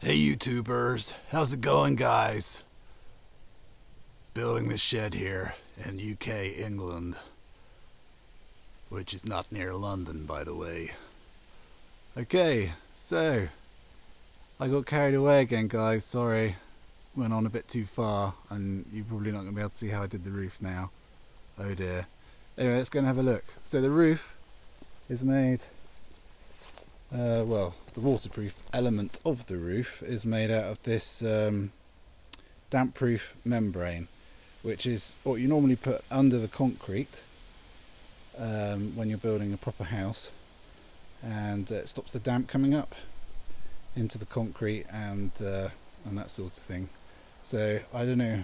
Hey YouTubers, how's it going guys? Building this shed here in UK, England, which is not near London by the way. Okay, so I got carried away again guys, sorry, went on a bit too far and you're probably not going to be able to see how I did the roof now. Oh dear. Anyway, let's go and have a look. So the roof is made well, the waterproof element of the roof is made out of this damp-proof membrane, which is what you normally put under the concrete when you're building a proper house, and it stops the damp coming up into the concrete and that sort of thing. So I don't know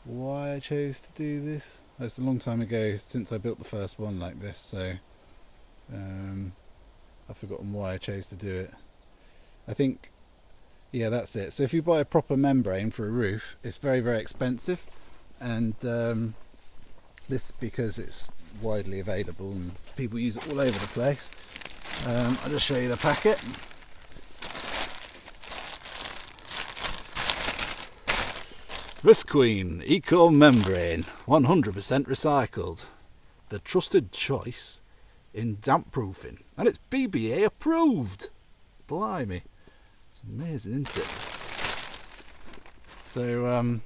why I chose to do this. It's a long time ago since I built the first one like this, so I've forgotten why I chose to do it. I think, yeah, that's it. So if you buy a proper membrane for a roof, it's very, very expensive, and this, because it's widely available and people use it all over the place. I'll just show you the packet. Visqueen Eco Membrane, 100% recycled. The trusted choice in damp proofing, and it's BBA approved. Blimey, it's amazing, isn't it? So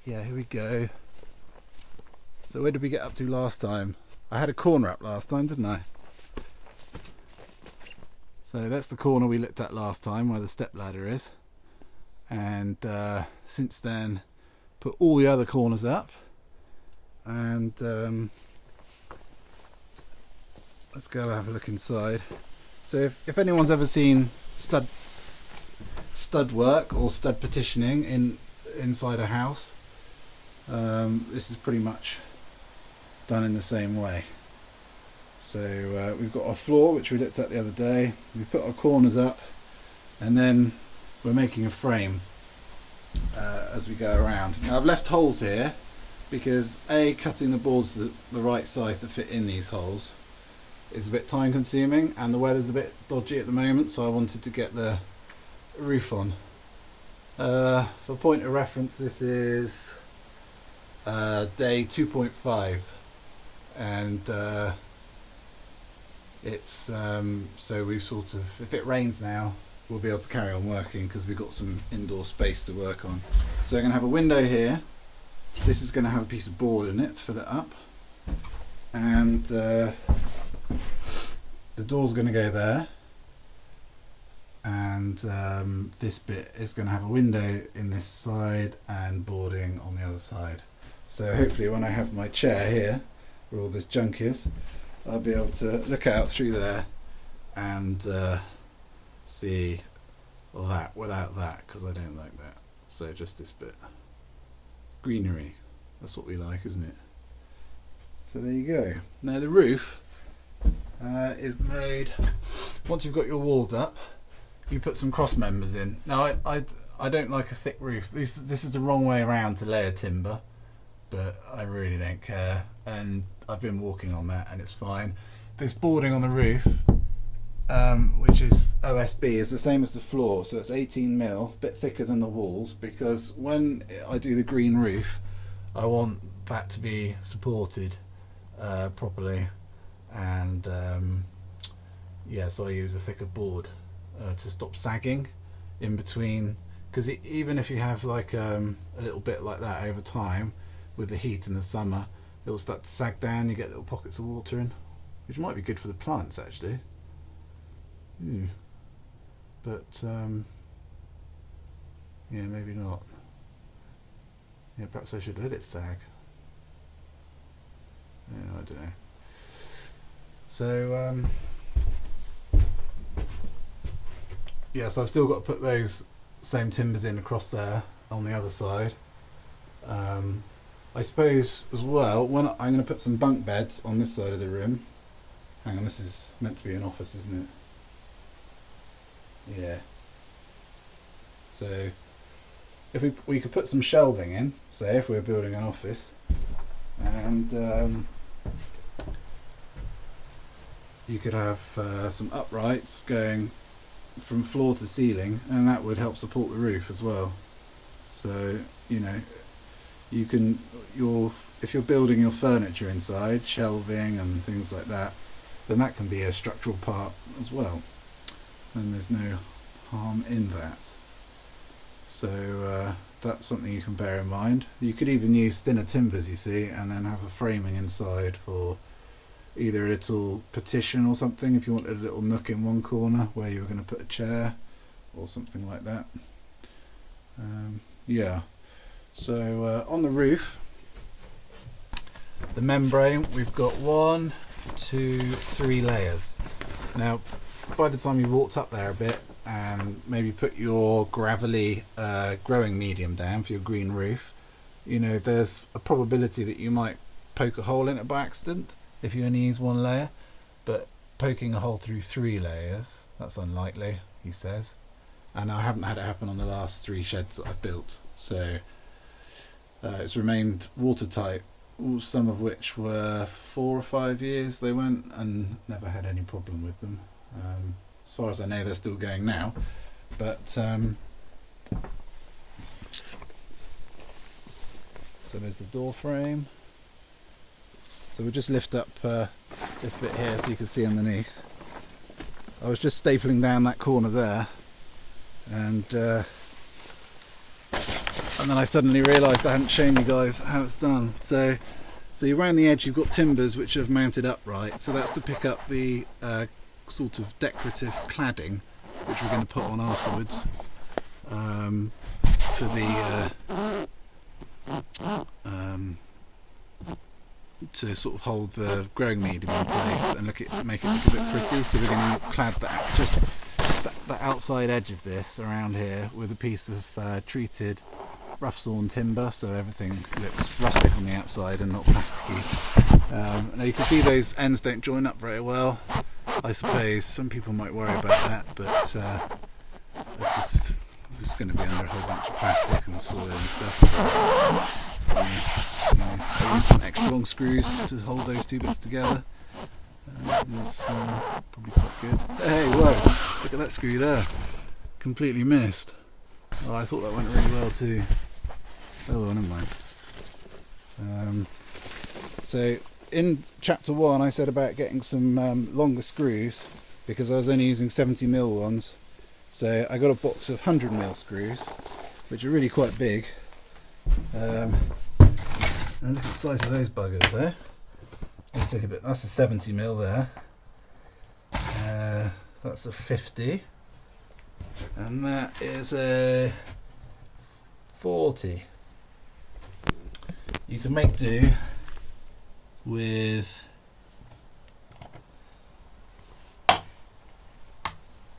yeah, here we go. So where did we get up to last time? I had a corner up last time, didn't I? So that's the corner we looked at last time, where the step ladder is, and since then put all the other corners up, and let's go have a look inside. So if anyone's ever seen stud work or stud petitioning inside a house, this is pretty much done in the same way. So we've got our floor, which we looked at the other day. We put our corners up, and then we're making a frame as we go around. Now I've left holes here because cutting the boards the right size to fit in these holes is a bit time consuming, and the weather's a bit dodgy at the moment, so I wanted to get the roof on. For point of reference, this is day 2.5, and it's so we sort of, if it rains now, we'll be able to carry on working because we've got some indoor space to work on. So I'm going to have a window here. This is going to have a piece of board in it to fill it up, and the door's going to go there, and this bit is going to have a window in this side and boarding on the other side. So hopefully when I have my chair here where all this junk is, I'll be able to look out through there and see that without that, because I don't like that. So just this bit. Greenery, that's what we like, isn't it? So there you go. Now the roof is made, once you've got your walls up, you put some cross members in. Now I don't like a thick roof. This is the wrong way around to layer timber, but I really don't care, and I've been walking on that and it's fine. This boarding on the roof, which is OSB, is the same as the floor, so it's 18mm, a bit thicker than the walls, because when I do the green roof I want that to be supported properly, and yeah, so I use a thicker board to stop sagging in between, because even if you have like a little bit like that over time with the heat in the summer, it will start to sag down, you get little pockets of water in, which might be good for the plants actually. But yeah, maybe not. Yeah, perhaps I should let it sag. Yeah, I don't know. So yeah, so I've still got to put those same timbers in across there on the other side. I suppose as well, when I'm going to put some bunk beds on this side of the room. Hang on, this is meant to be an office, isn't it? Yeah. So if we could put some shelving in, say if we're building an office, and you could have some uprights going from floor to ceiling, and that would help support the roof as well. So you know, you can if you're building your furniture inside, shelving and things like that, then that can be a structural part as well, and there's no harm in that. So that's something you can bear in mind. You could even use thinner timbers, you see, and then have a framing inside for either a little partition or something, if you wanted a little nook in one corner where you were going to put a chair or something like that. Yeah, so on the roof, the membrane, we've got 1, 2, 3 layers. Now by the time you walked up there a bit and maybe put your gravelly growing medium down for your green roof, you know, there's a probability that you might poke a hole in it by accident if you only use 1 layer, but poking a hole through 3 layers, that's unlikely, he says. And I haven't had it happen on the last 3 sheds that I've built, so it's remained watertight, some of which were 4 or 5 years they went, and never had any problem with them. As far as I know, they're still going now, but so there's the door frame. So we'll just lift up this bit here so you can see underneath. I was just stapling down that corner there, and then I suddenly realised I hadn't shown you guys how it's done. So around the edge you've got timbers which have mounted upright, so that's to pick up the sort of decorative cladding which we're going to put on afterwards for the to sort of hold the growing medium in place and make it look a bit pretty. So we're going to clad that outside edge of this around here with a piece of treated rough sawn timber, so everything looks rustic on the outside and not plasticky. Now you can see those ends don't join up very well. I suppose some people might worry about that, but it's going to be under a whole bunch of plastic and soil and stuff. So, I use some extra long screws to hold those 2 bits together. It's probably quite good. Hey, whoa! Look at that screw there. Completely missed. Oh, I thought that went really well too. Oh, well, never mind. So in chapter 1 I said about getting some longer screws because I was only using 70mm ones. So I got a box of 100mm screws, which are really quite big. And look at the size of those buggers there. I'll take a bit. That's a 70mm there. That's a 50, and that is a 40. You can make do with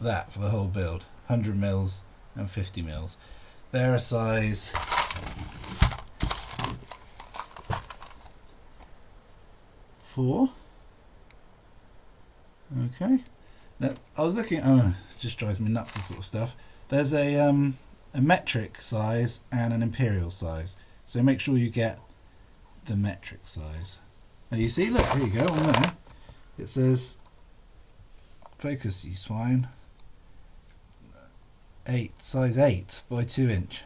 that for the whole build. 100mm and 50mm. They're a size 4. Okay. Now I was looking. Oh, it just drives me nuts, this sort of stuff. There's a metric size and an imperial size. So make sure you get the metric size. Now you see, look, here you go on there. It says, focus you swine. 8, size 8 by 2 inch.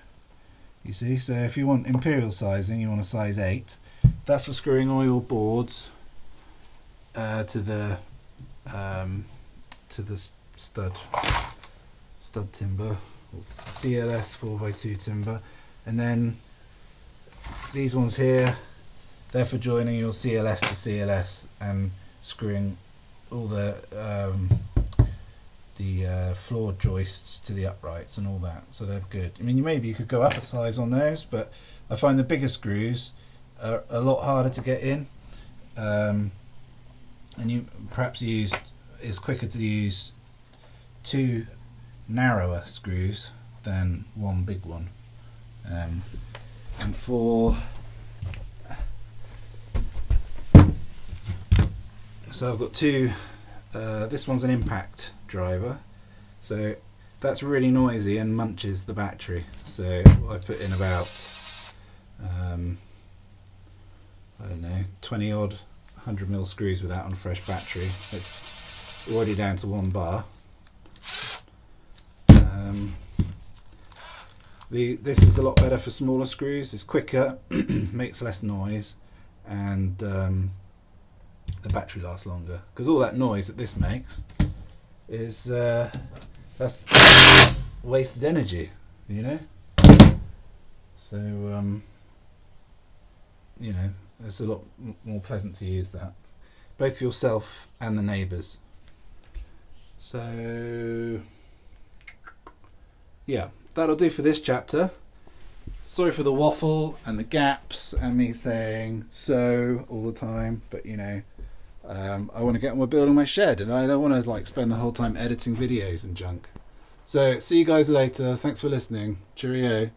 You see, so if you want imperial sizing, you want a size 8. That's for screwing all your boards to the stud timber, or CLS 4x2 timber, and then these ones here, they're for joining your CLS to CLS and screwing all the floor joists to the uprights and all that, so they're good. I mean, maybe you could go up a size on those, but I find the bigger screws are a lot harder to get in, and you perhaps it's quicker to use 2 narrower screws than 1 big one. And so I've got 2. This one's an impact driver, so that's really noisy and munches the battery. So I put in about I don't know, 20 odd 100mm screws with that on a fresh battery. It's already down to 1 bar. This is a lot better for smaller screws. It's quicker, makes less noise, and the battery lasts longer. Because all that noise that this makes is that's wasted energy, you know. So you know, it's a lot more pleasant to use that, both for yourself and the neighbours. So yeah, that'll do for this chapter. Sorry for the waffle and the gaps and me saying so all the time, but you know, I want to get on with building my shed, and I don't want to like spend the whole time editing videos and junk. So see you guys later. Thanks for listening. Cheerio.